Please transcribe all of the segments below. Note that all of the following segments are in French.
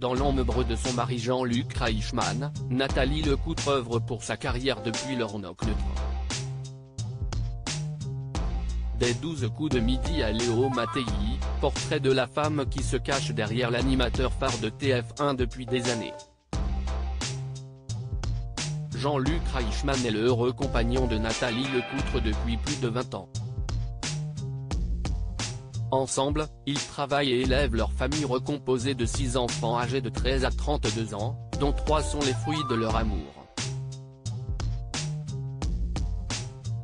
Dans l'ombre de son mari Jean-Luc Reichmann, Nathalie Lecoutre œuvre pour sa carrière depuis leur nocturne. Des 12 coups de midi à Léo Mattei, portrait de la femme qui se cache derrière l'animateur phare de TF1 depuis des années. Jean-Luc Reichmann est le heureux compagnon de Nathalie Lecoutre depuis plus de 20 ans. Ensemble, ils travaillent et élèvent leur famille recomposée de 6 enfants âgés de 13 à 32 ans, dont 3 sont les fruits de leur amour.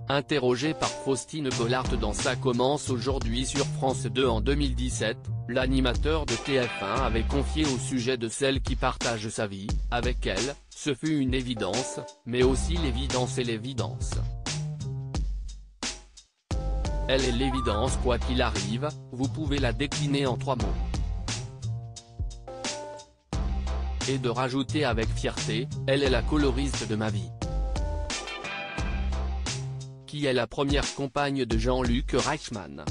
Interrogé par Faustine Bollaert dans Ça commence aujourd'hui sur France 2 en 2017, l'animateur de TF1 avait confié au sujet de celle qui partage sa vie avec elle, ce fut une évidence, mais aussi l'évidence et l'évidence. Elle est l'évidence quoi qu'il arrive, vous pouvez la décliner en 3 mots. Et de rajouter avec fierté, elle est la coloriste de ma vie. Qui est la première compagne de Jean-Luc Reichmann.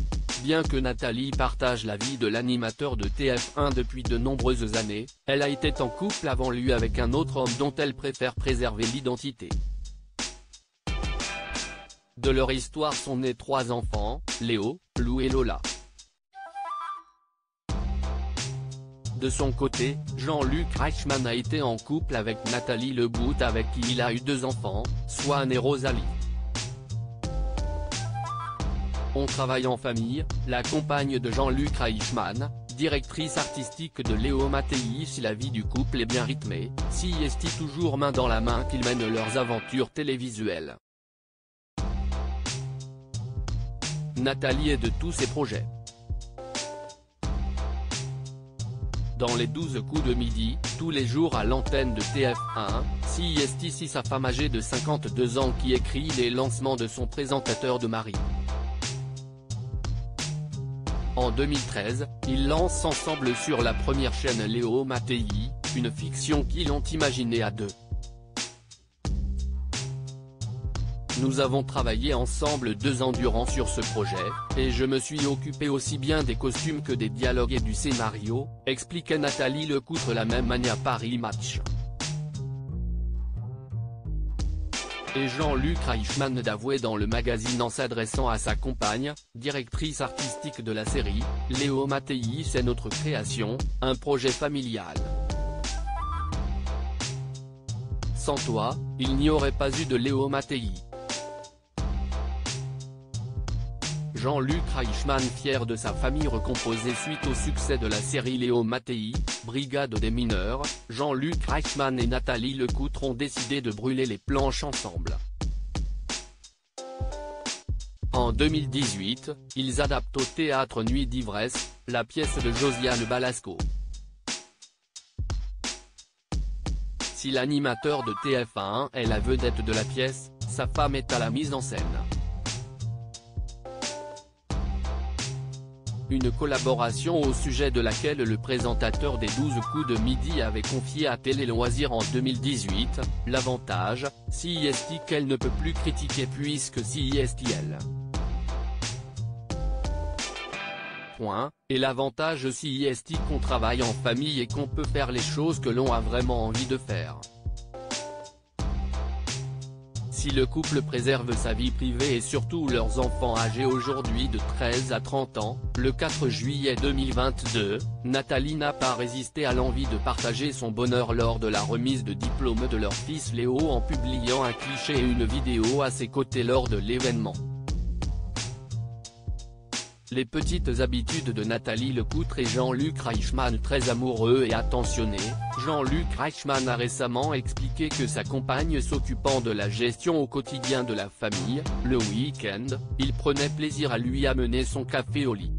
Bien que Nathalie partage la vie de l'animateur de TF1 depuis de nombreuses années, elle a été en couple avant lui avec un autre homme dont elle préfère préserver l'identité. De leur histoire sont nés 3 enfants, Léo, Lou et Lola. De son côté, Jean-Luc Reichmann a été en couple avec Nathalie Lecoutre avec qui il a eu 2 enfants, Swan et Rosalie. On travaille en famille, la compagne de Jean-Luc Reichmann, directrice artistique de Léo Mattei. Si la vie du couple est bien rythmée, si est toujours main dans la main qu'ils mènent leurs aventures télévisuelles. Nathalie est de tous ses projets. Dans les 12 coups de midi, tous les jours à l'antenne de TF1, si est ici sa femme âgée de 52 ans qui écrit les lancements de son présentateur de mari. En 2013, ils lancent ensemble sur la première chaîne Léo Mattei, une fiction qu'ils ont imaginée à 2. Nous avons travaillé ensemble 2 ans durant sur ce projet, et je me suis occupé aussi bien des costumes que des dialogues et du scénario, expliquait Nathalie Lecoutre la même année à Paris Match. Et Jean-Luc Reichmann d'avouer dans le magazine en s'adressant à sa compagne, directrice artistique de la série, Léo Mattei c'est notre création, un projet familial. Sans toi, il n'y aurait pas eu de Léo Mattei. Jean-Luc Reichmann fier de sa famille recomposée suite au succès de la série Léo Mattei, Brigade des mineurs, Jean-Luc Reichmann et Nathalie Lecoutre ont décidé de brûler les planches ensemble. En 2018, ils adaptent au théâtre Nuit d'ivresse, la pièce de Josiane Balasco. Si l'animateur de TF1 est la vedette de la pièce, sa femme est à la mise en scène. Une collaboration au sujet de laquelle le présentateur des 12 coups de midi avait confié à Télé Loisirs en 2018, l'avantage, si est qu'elle ne peut plus critiquer puisque si est elle. Et l'avantage si est qu'on travaille en famille et qu'on peut faire les choses que l'on a vraiment envie de faire. Si le couple préserve sa vie privée et surtout leurs enfants âgés aujourd'hui de 13 à 30 ans, le 4 juillet 2022, Nathalie n'a pas résisté à l'envie de partager son bonheur lors de la remise de diplôme de leur fils Léo en publiant un cliché et une vidéo à ses côtés lors de l'événement. Les petites habitudes de Nathalie Lecoutre et Jean-Luc Reichmann très amoureux et attentionnés, Jean-Luc Reichmann a récemment expliqué que sa compagne s'occupant de la gestion au quotidien de la famille, le week-end, il prenait plaisir à lui amener son café au lit.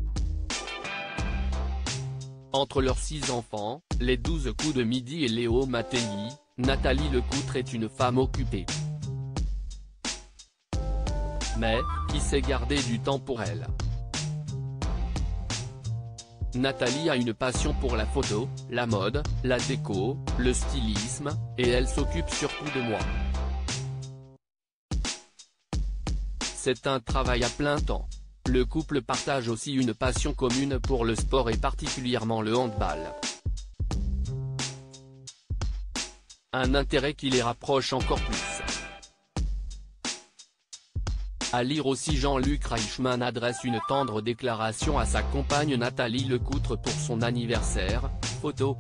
Entre leurs 6 enfants, les 12 coups de midi et Léo Mattei, Nathalie Lecoutre est une femme occupée. Mais, qui sait garder du temps pour elle. Nathalie a une passion pour la photo, la mode, la déco, le stylisme, et elle s'occupe surtout de moi. C'est un travail à plein temps. Le couple partage aussi une passion commune pour le sport et particulièrement le handball. un intérêt qui les rapproche encore plus. À lire aussi, Jean-Luc Reichmann adresse une tendre déclaration à sa compagne Nathalie Lecoutre pour son anniversaire, photo.